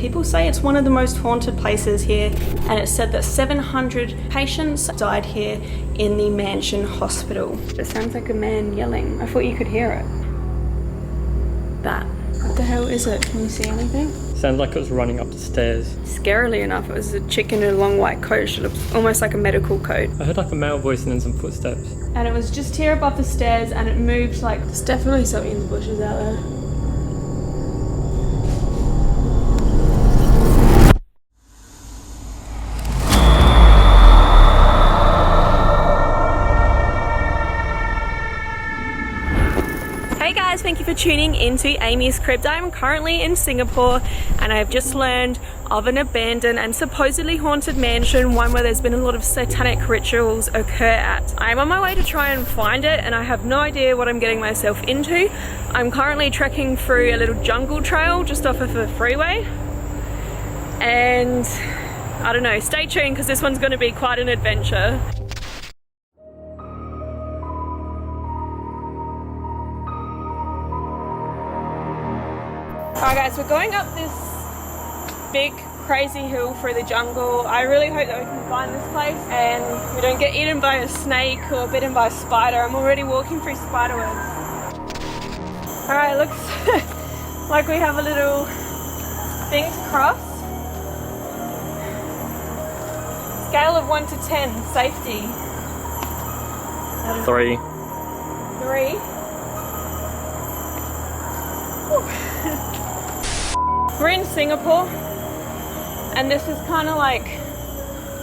People say it's one of the most haunted places here, and it's said that 700 patients died here in the mansion hospital. It sounds like a man yelling. I thought you could hear it. That. What the hell is it? Can you see anything? Sounds like it was running up the stairs. Scarily enough, it was a chick in a long white coat. She looked almost like a medical coat. I heard like a male voice and then some footsteps. And it was just here above the stairs, and it moved like... There's definitely something in the bushes out there. Thank you for tuning into AmysCrypt. I am currently in Singapore, and I have just learned of an abandoned and supposedly haunted mansion, one where there's been a lot of satanic rituals occur at. I'm on my way to try and find it, and I have no idea what I'm getting myself into. I'm currently trekking through a little jungle trail just off of a freeway, and I don't know, stay tuned because this one's going to be quite an adventure. Alright guys, we're going up this big crazy hill through the jungle. I really hope that we can find this place and we don't get eaten by a snake or bitten by a spider. I'm already walking through spider webs. Alright, looks like we have a little thing to cross. Scale of 1 to 10, safety. 3. 3? We're in Singapore, and this is kind of like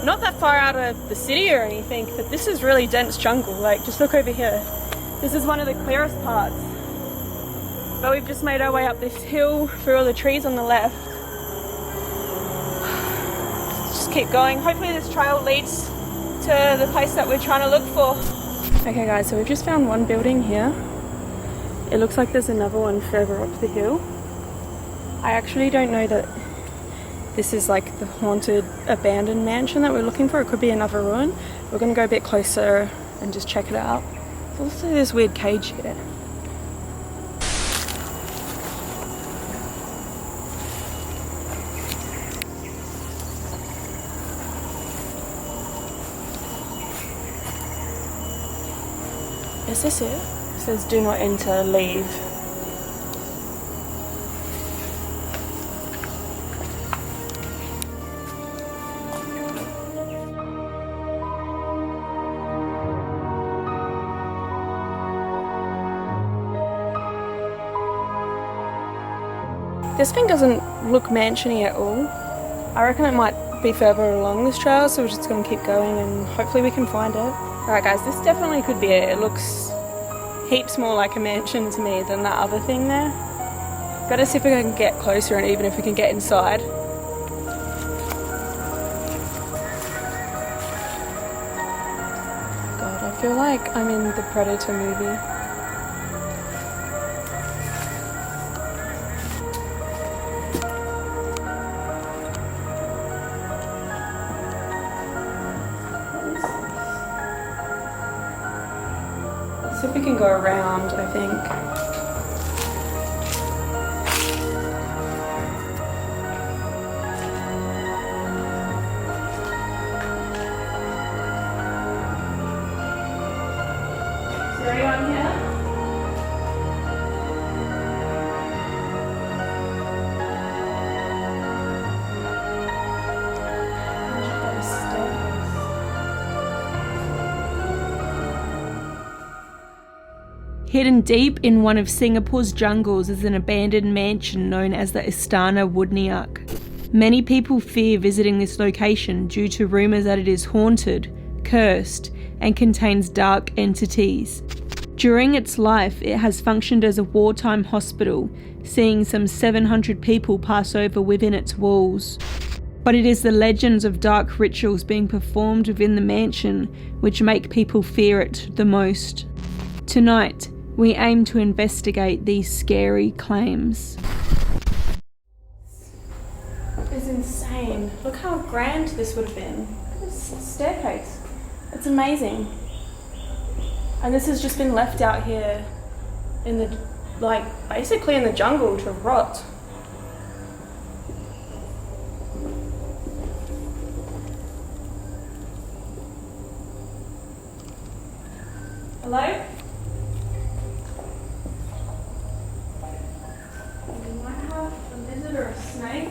not that far out of the city or anything, but this is really dense jungle. Like, just look over here. This is one of the clearest parts. But we've just made our way up this hill through all the trees on the left. Just keep going. Hopefully this trail leads to the place that we're trying to look for. Okay guys, so we've just found one building here. It looks like there's another one further up the hill. I actually don't know that this is like the haunted abandoned mansion that we're looking for. It could be another ruin. We're gonna go a bit closer and just check it out. There's also this weird cage here. Is this it? It says do not enter, leave. This thing doesn't look mansiony at all. I reckon it might be further along this trail, so we're just gonna keep going and hopefully we can find it. Alright guys, this definitely could be it. It looks heaps more like a mansion to me than that other thing there. Gotta see if we can get closer and even if we can get inside. God, I feel like I'm in the Predator movie. See if we can go around, I think. Is there anyone here? Hidden deep in one of Singapore's jungles is an abandoned mansion known as the Istana Woodneuk. Many people fear visiting this location due to rumours that it is haunted, cursed, and contains dark entities. During its life, it has functioned as a wartime hospital, seeing some 700 people pass over within its walls. But it is the legends of dark rituals being performed within the mansion which make people fear it the most. Tonight, we aim to investigate these scary claims. It's insane. Look how grand this would have been. This staircase. It's amazing. And this has just been left out here in the, like, basically in the jungle to rot. Hello? We might have a lizard or a snake.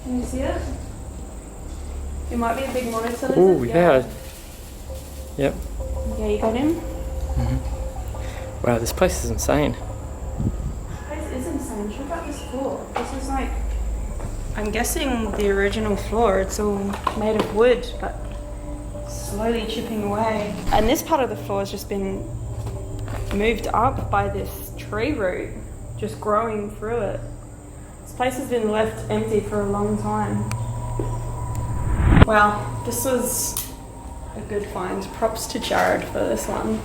Can you see it? It might be a big monitor lizard. Oh, yeah. Yep. Yeah, you got him? Wow, this place is insane. This place is insane. Check out this floor. This is like, I'm guessing the original floor. It's all made of wood, but slowly chipping away. And this part of the floor has just been moved up by this tree root, just growing through it. This place has been left empty for a long time. Wow, this was a good find. Props to Jared for this one.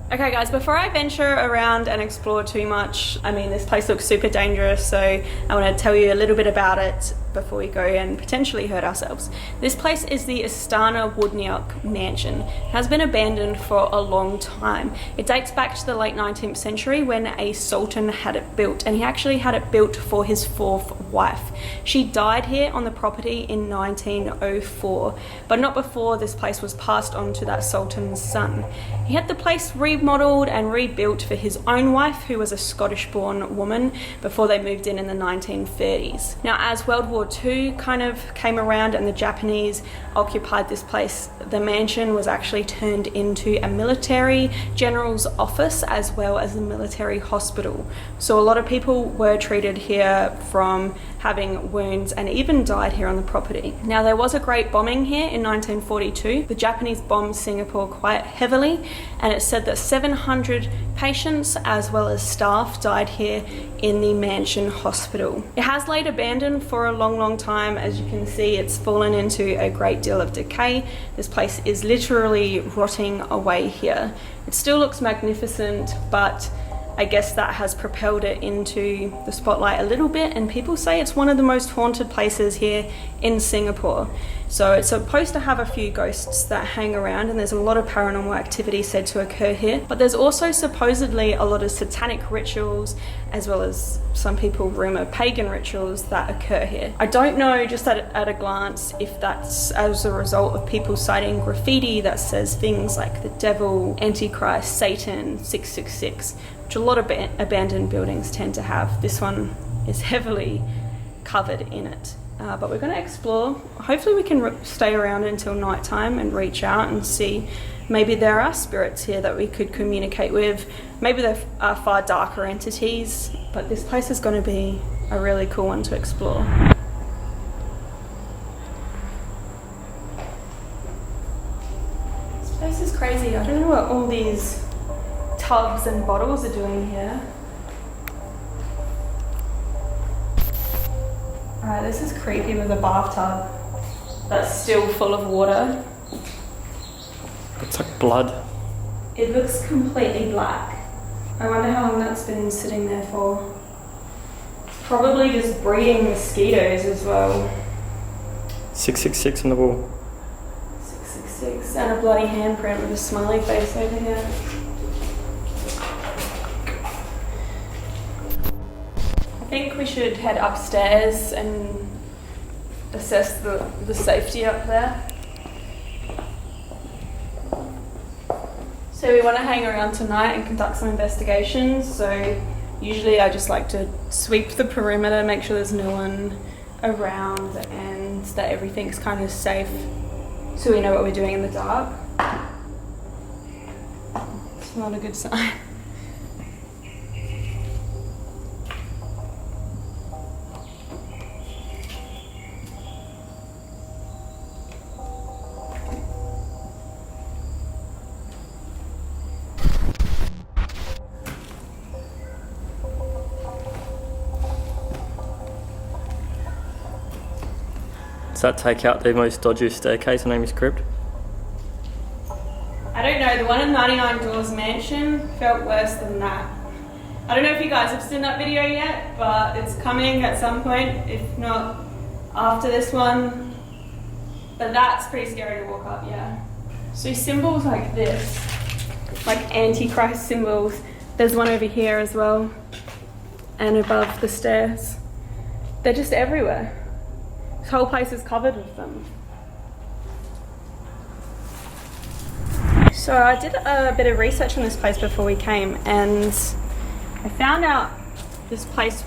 Okay guys, before I venture around and explore too much, I mean, this place looks super dangerous, so I want to tell you a little bit about it before we go and potentially hurt ourselves. This place is the Istana Woodneuk mansion. It has been abandoned for a long time. It dates back to the late 19th century when a sultan had it built, and he actually had it built for his fourth wife. She died here on the property in 1904, but not before this place was passed on to that sultan's son. He had the place remodeled and rebuilt for his own wife, who was a Scottish-born woman, before they moved in the 1930s. Now, as World War II kind of came around and the Japanese occupied this place, the mansion was actually turned into a military general's office as well as a military hospital. So a lot of people were treated here from having wounds and even died here on the property. Now, there was a great bombing here in 1942. The Japanese bombed Singapore quite heavily, and it's said that 700 patients as well as staff died here in the mansion hospital. It has laid abandoned for a long time. As you can see, it's fallen into a great deal of decay. This place is literally rotting away here. It still looks magnificent, but I guess that has propelled it into the spotlight a little bit, and people say it's one of the most haunted places here in Singapore. So it's supposed to have a few ghosts that hang around, and there's a lot of paranormal activity said to occur here. But there's also supposedly a lot of satanic rituals, as well as some people rumour pagan rituals that occur here. I don't know just at a glance if that's as a result of people citing graffiti that says things like the devil, Antichrist, Satan, 666, which a lot of abandoned buildings tend to have. This one is heavily covered in it. But we're going to explore. Hopefully we can stay around until nighttime and reach out and see. Maybe there are spirits here that we could communicate with. Maybe there are far darker entities, but this place is going to be a really cool one to explore. This place is crazy. I don't know what all these tubs and bottles are doing here. Alright, this is creepy with a bathtub that's still full of water. It's like blood. It looks completely black. I wonder how long that's been sitting there for. It's probably just breeding mosquitoes as well. 666 on the wall. 666, and a bloody handprint with a smiley face over here. I think we should head upstairs and assess the safety up there. So we want to hang around tonight and conduct some investigations. So usually I just like to sweep the perimeter, make sure there's no one around and that everything's kind of safe, so we know what we're doing in the dark. It's not a good sign. Does that take out the most dodgy staircase on AmysCrypt? I don't know, the one in 99 Doors Mansion felt worse than that. I don't know if you guys have seen that video yet, but it's coming at some point, if not after this one. But that's pretty scary to walk up, yeah. So symbols like this, like Antichrist symbols, there's one over here as well, and above the stairs. They're just everywhere. This whole place is covered with them. So I did a bit of research on this place before we came, and I found out this place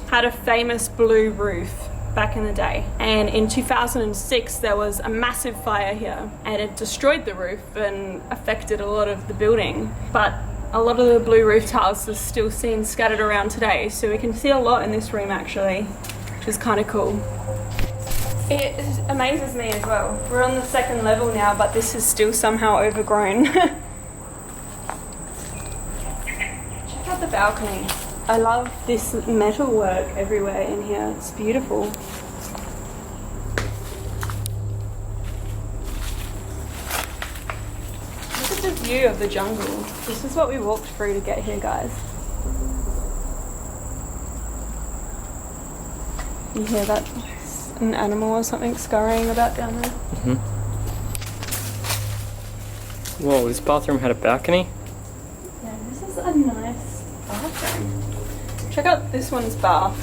had a famous blue roof back in the day, and in 2006 there was a massive fire here and it destroyed the roof and affected a lot of the building, but a lot of the blue roof tiles are still seen scattered around today, so we can see a lot in this room actually, which is kind of cool. It amazes me as well. We're on the second level now, but this is still somehow overgrown. Check out the balcony. I love this metal work everywhere in here. It's beautiful. Look at the view of the jungle. This is what we walked through to get here, guys. You hear that? An animal or something scurrying about down there. Whoa, this bathroom had a balcony? Yeah, this is a nice bathroom. Check out this one's bath.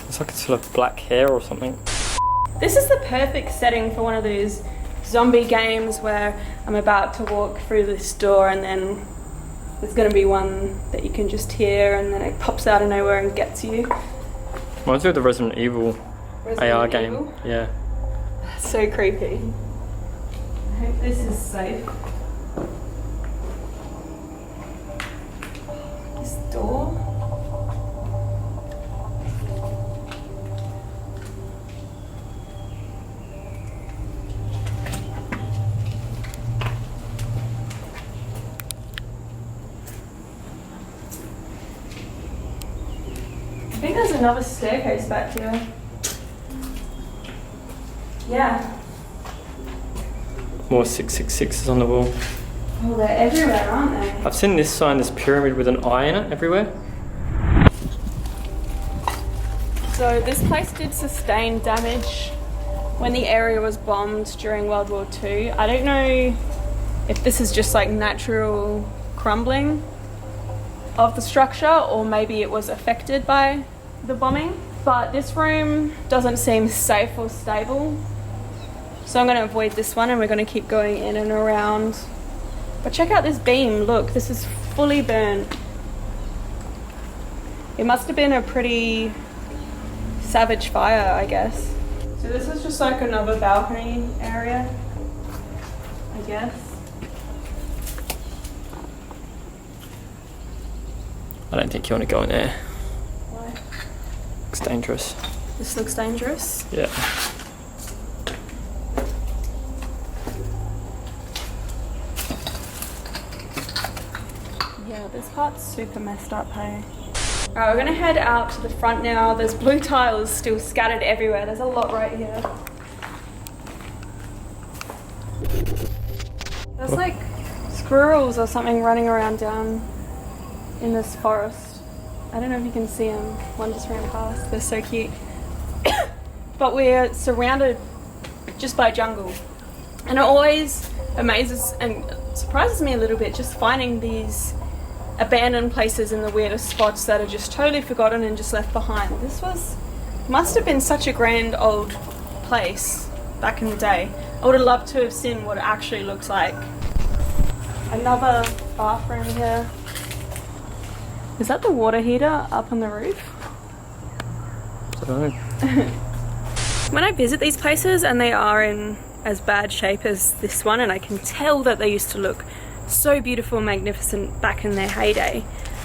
It's like it's full of black hair or something. This is the perfect setting for one of those zombie games where I'm about to walk through this door and then there's going to be one that you can just hear and then it pops out of nowhere and gets you. Reminds me of the Resident Evil AR game. Yeah. That's so creepy. I hope this is safe. This door. I think there's another staircase back here. Yeah. More 666s on the wall. Oh, they're everywhere, aren't they? I've seen this sign, this pyramid with an eye in it everywhere. So this place did sustain damage when the area was bombed during World War II. I don't know if this is just like natural crumbling of the structure or maybe it was affected by the bombing. But this room doesn't seem safe or stable. So I'm going to avoid this one and we're going to keep going in and around. But check out this beam, look, this is fully burnt. It must have been a pretty savage fire, I guess. So this is just like another balcony area, I guess. I don't think you want to go in there. Why? Looks dangerous. This looks dangerous. Yeah. Yeah, this part's super messed up, hey? Alright, we're gonna head out to the front now. There's blue tiles still scattered everywhere. There's a lot right here. There's like squirrels or something running around down in this forest. I don't know if you can see them. One just ran past. They're so cute. But we're surrounded just by jungle. And it always amazes and surprises me a little bit just finding these abandoned places in the weirdest spots that are just totally forgotten and just left behind. This must have been such a grand old place back in the day. I would have loved to have seen what it actually looks like. Another bathroom here. Is that the water heater up on the roof? I don't know. When I visit these places and they are in as bad shape as this one, and I can tell that they used to look so beautiful and magnificent back in their heyday,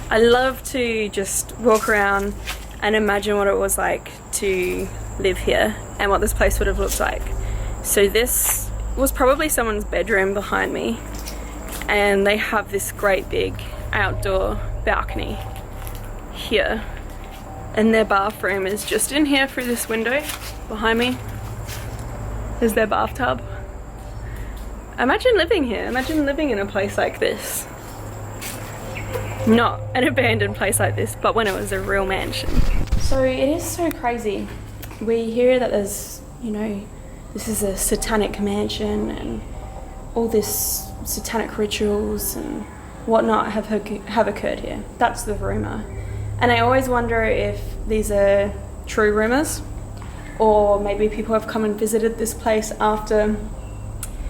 I love to just walk around and imagine what it was like to live here and what this place would have looked like. So this was probably someone's bedroom behind me, and they have this great big outdoor balcony here, and their bathroom is just in here through this window behind me. There's their bathtub. Imagine living here. Imagine living in a place like this. Not an abandoned place like this, but when it was a real mansion. So it is so crazy. We hear that there's, you know, this is a satanic mansion and all this satanic rituals and whatnot have occurred here. That's the rumour. And I always wonder if these are true rumours, or maybe people have come and visited this place after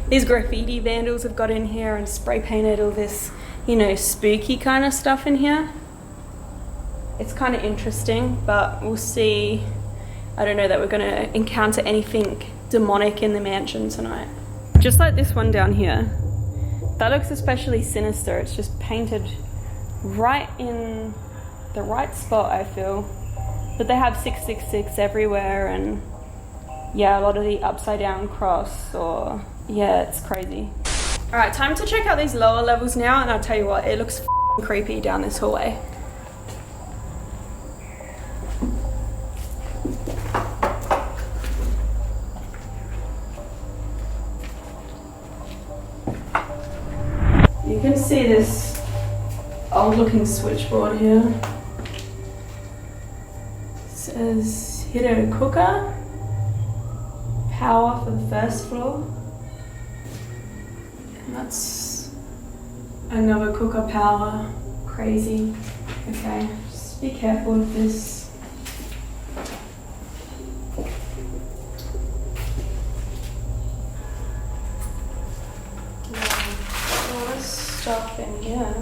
these graffiti vandals have got in here and spray painted all this, you know, spooky kind of stuff in here. It's kind of interesting, but we'll see. I don't know that we're going to encounter anything demonic in the mansion tonight. Just like this one down here. That looks especially sinister. It's just painted right in the right spot, I feel. But they have 666 everywhere, and yeah, a lot of the upside down cross, or yeah, it's crazy. Alright, time to check out these lower levels now, and I'll tell you what, it looks creepy down this hallway. You can see this old looking switchboard here. It says heater cooker, power for the first floor. And that's another cooker power. Crazy. Okay, just be careful with this. Stuff in here.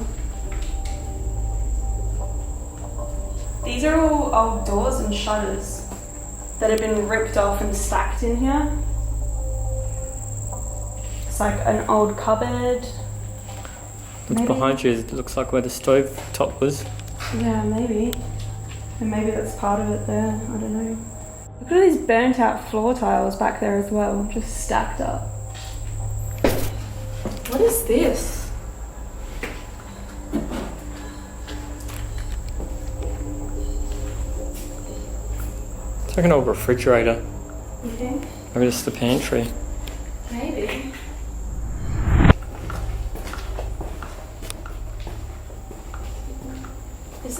These are all old doors and shutters that have been ripped off and stacked in here. It's like an old cupboard. What's behind you? It looks like where the stove top was. Yeah, maybe. And maybe that's part of it there. I don't know. Look at all these burnt out floor tiles back there as well, just stacked up. What is this? It's like an old refrigerator. You think? Maybe it's the pantry. Maybe. This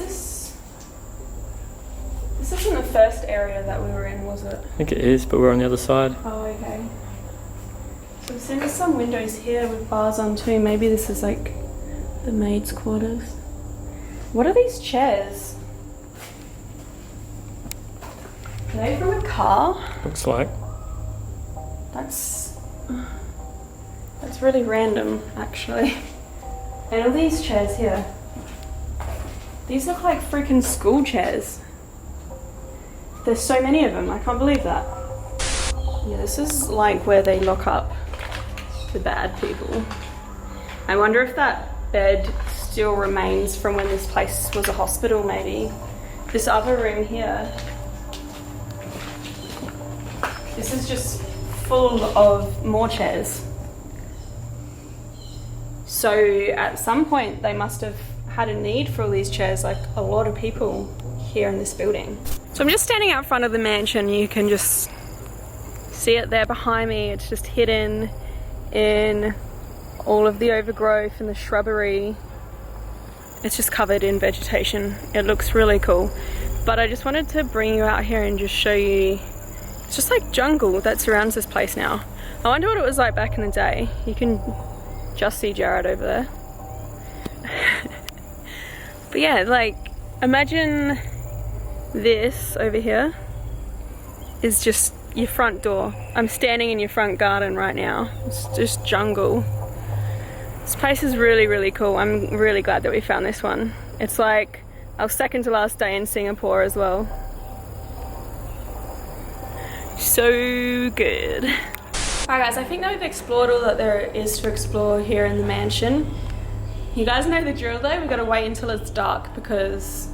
isn't the first area that we were in, was it? I think it is, but we're on the other side. Oh, okay. So I've seen some windows here with bars on too. Maybe this is like the maid's quarters. What are these chairs? Are they from a car? Looks like. That's really random, actually. And all these chairs here. These look like freaking school chairs. There's so many of them, I can't believe that. Yeah, this is like where they lock up the bad people. I wonder if that bed still remains from when this place was a hospital, maybe. This other room here. This is just full of more chairs. So at some point they must have had a need for all these chairs, like a lot of people here in this building. So I'm just standing out front of the mansion. You can just see it there behind me. It's just hidden in all of the overgrowth and the shrubbery. It's just covered in vegetation. It looks really cool. But I just wanted to bring you out here and just show you, it's just like jungle that surrounds this place now. I wonder what it was like back in the day. You can just see Jared over there. But yeah, like, imagine this over here is just your front door. I'm standing in your front garden right now. It's just jungle. This place is really, really cool. I'm really glad that we found this one. It's like our second to last day in Singapore as well. So good. Alright guys, I think that we've explored all that there is to explore here in the mansion. You guys know the drill though, we've got to wait until it's dark because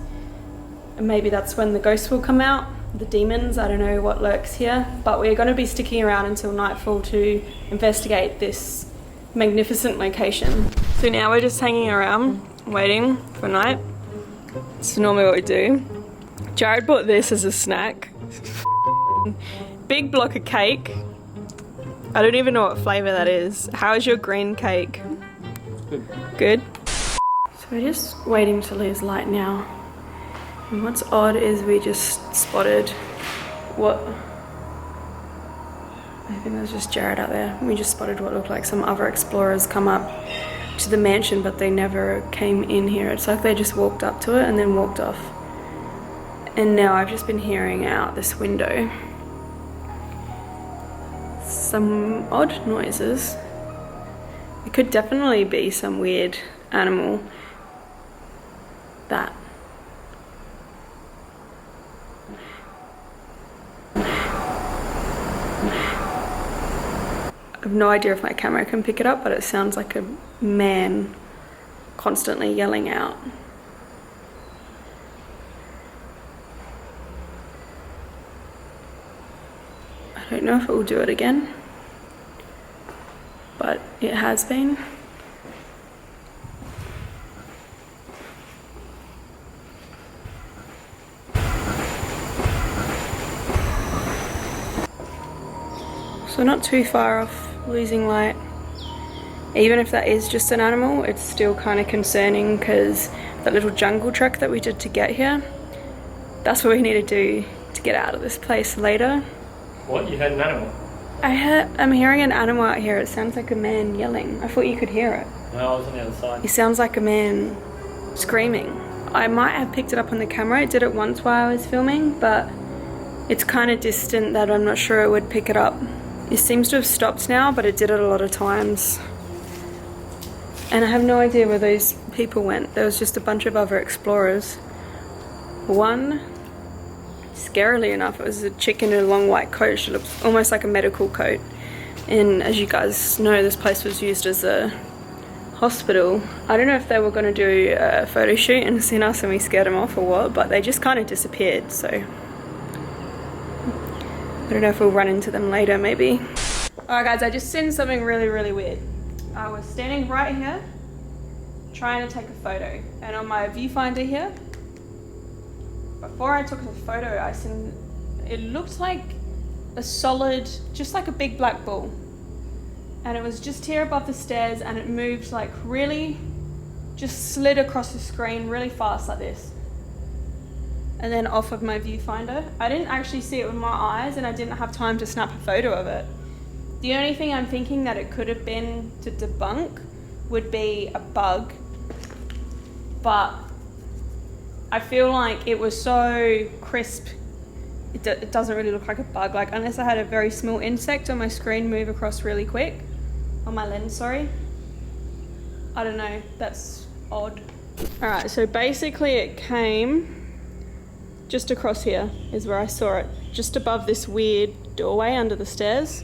maybe that's when the ghosts will come out, the demons, I don't know what lurks here. But we're going to be sticking around until nightfall to investigate this magnificent location. So now we're just hanging around, waiting for night. It's normally what we do. Jared bought this as a snack. Big block of cake. I don't even know what flavour that is. How is your green cake? Good. So we're just waiting to lose light now. And what's odd is we just spotted what... I think that was just Jared out there. We just spotted what looked like some other explorers come up to the mansion, but they never came in here. It's like they just walked up to it and then walked off. And now I've just been hearing out this window some odd noises. It could definitely be some weird animal. That. I have no idea if my camera can pick it up, but it sounds like a man constantly yelling out. I don't know if it will do it again, but it has been. So not too far off losing light. Even if that is just an animal, it's still kind of concerning because that little jungle trek that we did to get here, that's what we need to do to get out of this place later. What? You heard an animal? I'm hearing an animal out here. It sounds like a man yelling. I thought you could hear it. No, I was on the other side. It sounds like a man screaming. I might have picked it up on the camera. I did it once while I was filming, but it's kind of distant that I'm not sure it would pick it up. It seems to have stopped now, but it did it a lot of times. And I have no idea where those people went. There was just a bunch of other explorers. One, scarily enough, it was a chick in a long white coat. She looked almost like a medical coat. And as you guys know, this place was used as a hospital. I don't know if they were going to do a photo shoot and seen us and we scared them off or what, but they just kind of disappeared, so I don't know if we'll run into them later, maybe. Alright guys, I just seen something really, really weird. I was standing right here, trying to take a photo, and on my viewfinder here, before I took the photo, I seen, it looked like a solid, just like a big black ball. And it was just here above the stairs, and it moved like really, just slid across the screen really fast like this. And then off of my viewfinder. I didn't actually see it with my eyes, and I didn't have time to snap a photo of it. The only thing I'm thinking that it could have been to debunk would be a bug, but I feel like it was so crisp, it doesn't really look like a bug, like unless I had a very small insect on my screen move across really quick, on my lens, sorry. I don't know, that's odd. Alright, so basically it came just across here is where I saw it, just above this weird doorway under the stairs.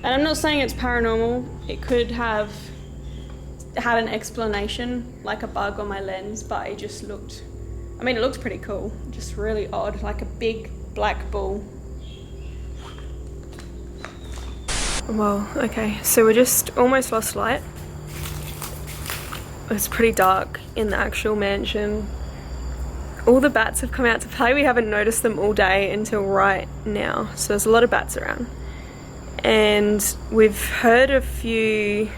And I'm not saying it's paranormal, it could have had an explanation like a bug on my lens, but it just looked, I mean it looked pretty cool, just really odd, like a big black ball. Well, okay, so we just almost lost light. It's pretty dark in the actual mansion. All the bats have come out to play. We haven't noticed them all day until right now. So there's a lot of bats around. And we've heard a few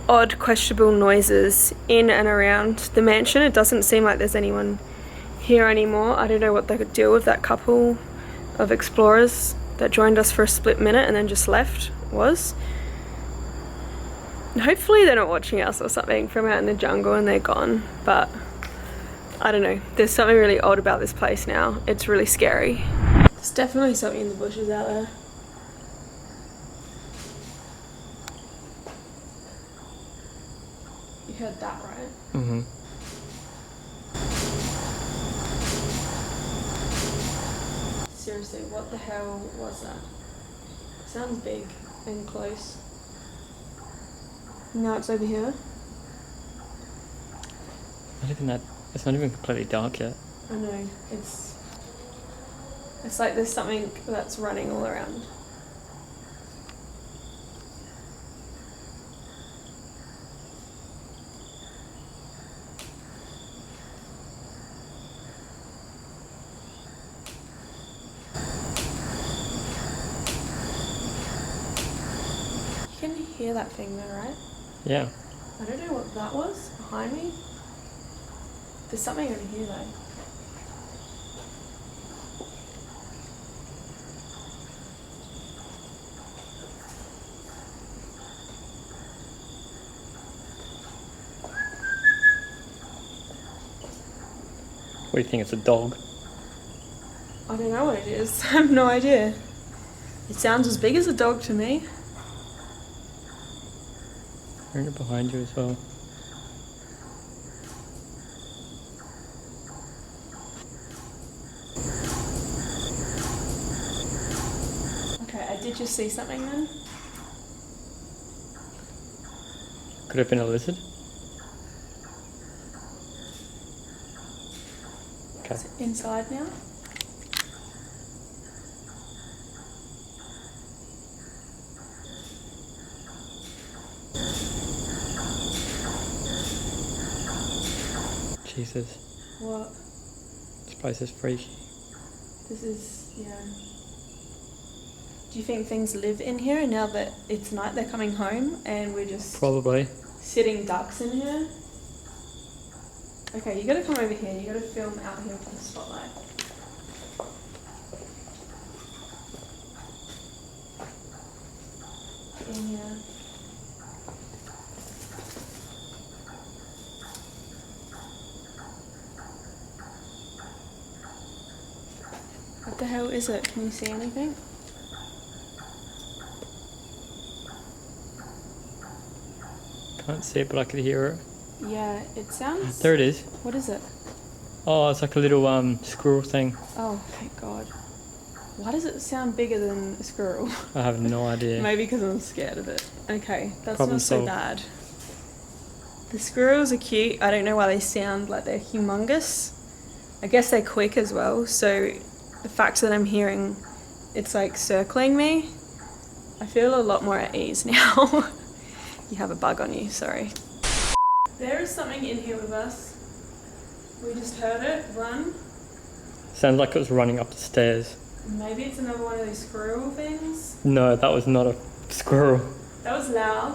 odd, questionable noises in and around the mansion. It doesn't seem like there's anyone here anymore. I don't know what they could do with that couple of explorers that joined us for a split minute and then just left was. Hopefully they're not watching us or something from out in the jungle and they're gone, but I don't know. There's something really odd about this place now. It's really scary. There's definitely something in the bushes out there. You heard that, right? Mm-hmm. Seriously, what the hell was that? Sounds big and close. Now it's over here. Not even that. It's not even completely dark yet. I know. It's like there's something that's running all around. You can hear that thing though, right? Yeah. I don't know what that was behind me. There's something over here though. What do you think? It's a dog? I don't know what it is. I have no idea. It sounds as big as a dog to me. Hearing it behind you as well. Okay, I did just see something then. Could have been a lizard. Okay. Is it inside now? Jesus. What? This place is freaky. This is, yeah. Do you think things live in here and now that it's night they're coming home and we're just Probably. sitting ducks in here? Okay, you gotta come over here. You gotta film out here with the spotlight. Get in here. What the hell is it? Can you see anything? Can't see it, but I could hear it. Yeah, it sounds... There it is. What is it? Oh, it's like a little squirrel thing. Oh, thank God. Why does it sound bigger than a squirrel? I have no idea. Maybe because I'm scared of it. Okay, that's Problem not so solved. bad. The squirrels are cute. I don't know why they sound like they're humongous. I guess they're quick as well, so the fact that I'm hearing it's like circling me, I feel a lot more at ease now. You have a bug on you, sorry. There is something in here with us. We just heard it run. Sounds like it was running up the stairs. Maybe it's another one of those squirrel things. No, that was not a squirrel. That was loud.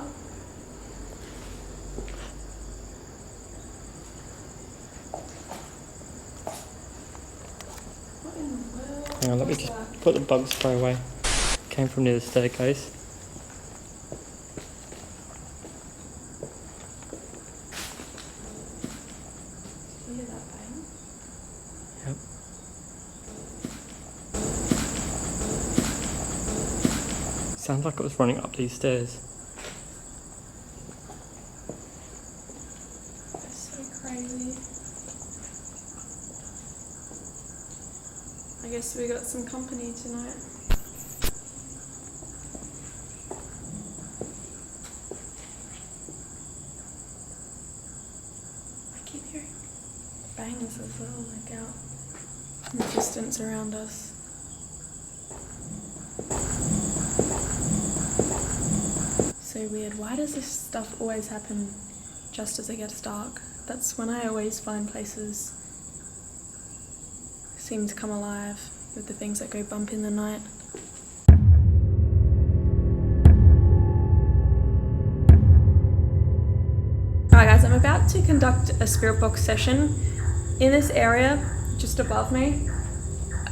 What in the world? Hang on, let me What's just that? put the bug spray away. Came from near the staircase. You hear that bang? Yep. Sounds like it was running up these stairs. That's so crazy. I guess we got some company tonight. I keep hearing bangs as well, like out in the distance around us. So weird. Why does this stuff always happen just as it gets dark? That's when I always find places seem to come alive with the things that go bump in the night. Alright guys, I'm about to conduct a spirit box session in this area just above me.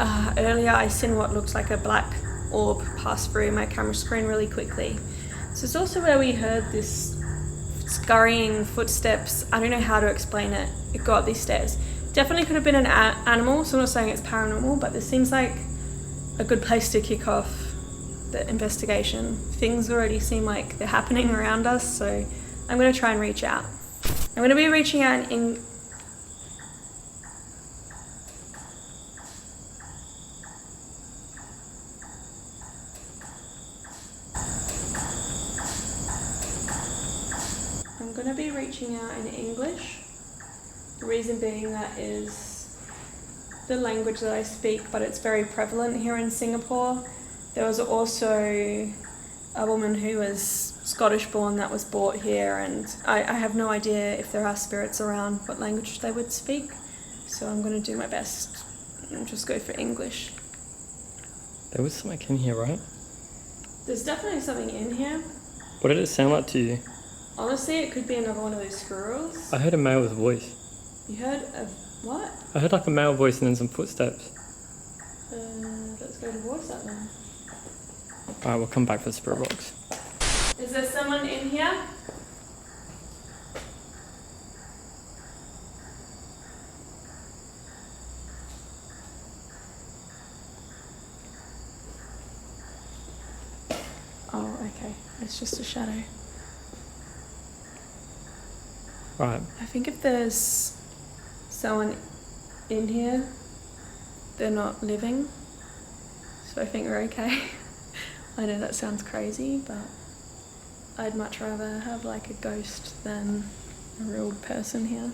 Earlier I seen what looks like a black orb pass through my camera screen really quickly. So it's also where we heard this scurrying footsteps. I don't know how to explain it. It got up these stairs. Definitely could have been an animal, so I'm not saying it's paranormal, but this seems like a good place to kick off the investigation. Things already seem like they're happening around us, so I'm going to try and reach out. I'm going to be reaching out in English. The reason being that is the language that I speak, but it's very prevalent here in Singapore. There was also a woman who was Scottish born that was brought here, and I have no idea if there are spirits around what language they would speak, so I'm going to do my best and just go for English. There was something in here, right? There's definitely something in here. What did it sound like to you? Honestly, it could be another one of those squirrels. I heard a male's voice. You heard a what? I heard like a male voice and then some footsteps. Let's go to voice that then. Alright, we'll come back for the spirit box. Is there someone in here? It's just a shadow. Right. I think if there's someone in here, they're not living. So I think we're okay. I know that sounds crazy, but I'd much rather have like a ghost than a real person here.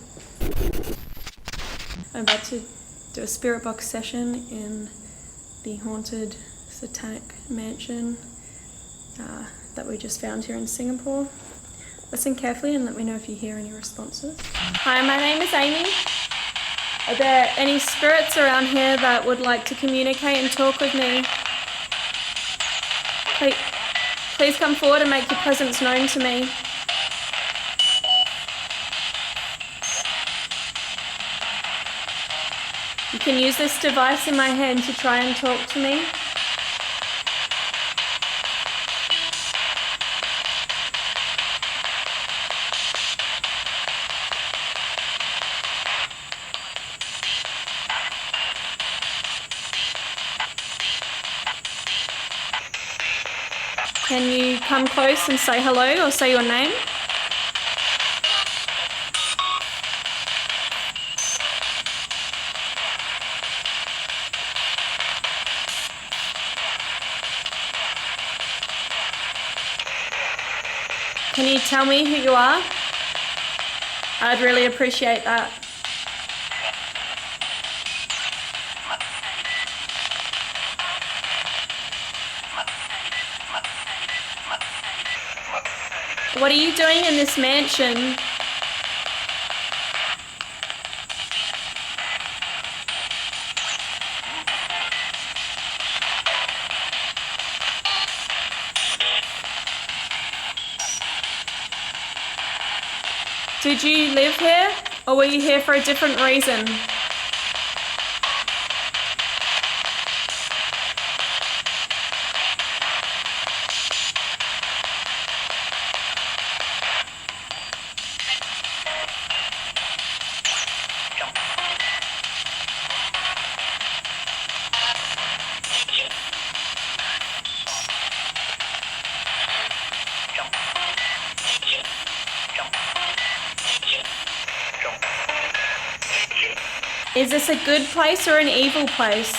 I'm about to do a spirit box session in the haunted satanic mansion that we just found here in Singapore. Listen carefully and let me know if you hear any responses. Hi, my name is Amy. Are there any spirits around here that would like to communicate and talk with me? Please come forward and make your presence known to me. You can use this device in my hand to try and talk to me. Can you come close and say hello or say your name? Can you tell me who you are? I'd really appreciate that. What are you doing in this mansion? Did you live here, or were you here for a different reason? Is this a good place or an evil place?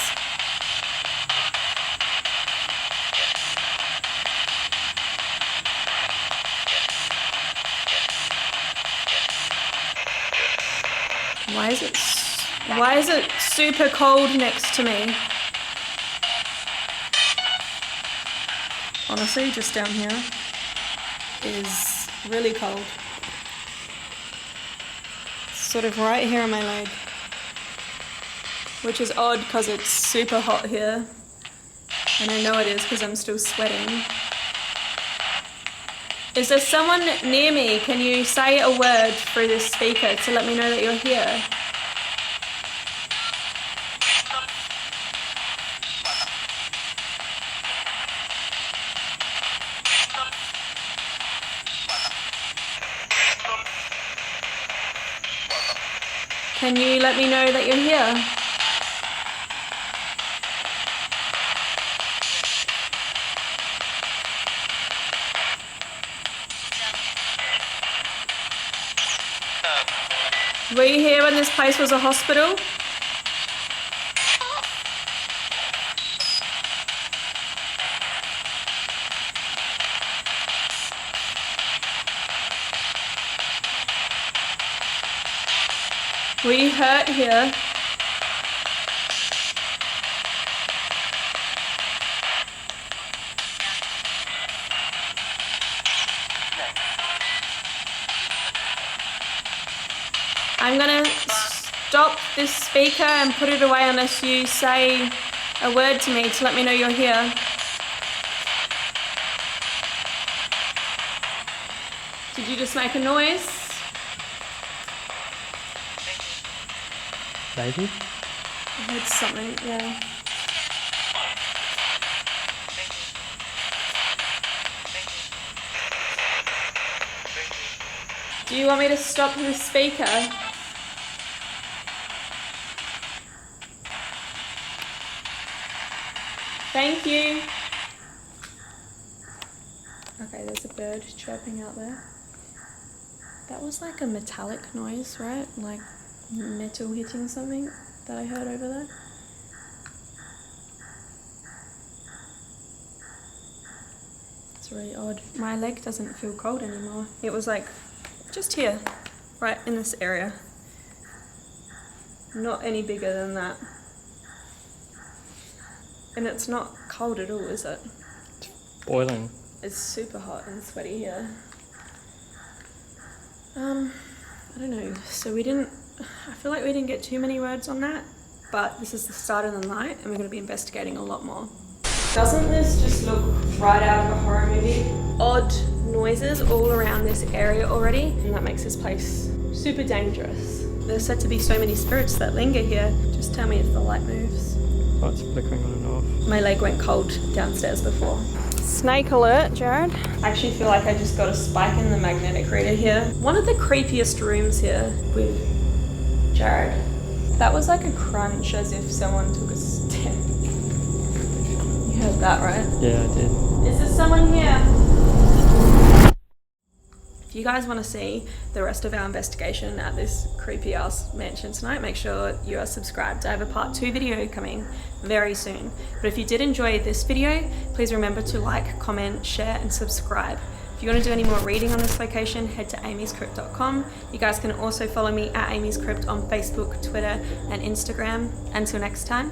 Why is it super cold next to me? Honestly, just down here is really cold. Sort of right here on my leg. Which is odd because it's super hot here. And I know it is because I'm still sweating. Is there someone near me? Can you say a word through this speaker to let me know that you're here? Can you let me know that you're here? Were you here when this place was a hospital? Were you hurt here? I'm going to stop this speaker and put it away unless you say a word to me to let me know you're here. Did you just make a noise? Maybe? I heard something, yeah. Do you want me to stop the speaker? Thank you. Okay. Okay, there's a bird chirping out there. That was like a metallic noise, right? Like metal hitting something that I heard over there. It's really odd. My leg doesn't feel cold anymore. It was like just here, right in this area. Not any bigger than that. And it's not cold at all, is it? It's boiling. It's super hot and sweaty here. I don't know. So I feel like we didn't get too many words on that, but this is the start of the night and we're going to be investigating a lot more. Doesn't this just look right out of a horror movie? Odd noises all around this area already, and that makes this place super dangerous. There's said to be so many spirits that linger here. Just tell me if the light moves. Oh, it's flickering on and off. My leg went cold downstairs before. Snake alert, Jared. I actually feel like I just got a spike in the magnetic reader here. One of the creepiest rooms here with Jared. That was like a crunch as if someone took a step. You heard that, right? Yeah, I did. Is there someone here? If you guys want to see the rest of our investigation at this creepy ass mansion tonight, make sure you are subscribed. I have a part 2 video coming very soon. But if you did enjoy this video, please remember to like, comment, share and subscribe. If you want to do any more reading on this location, head to AmysCrypt.com. You guys can also follow me at AmysCrypt on Facebook, Twitter and Instagram. Until next time.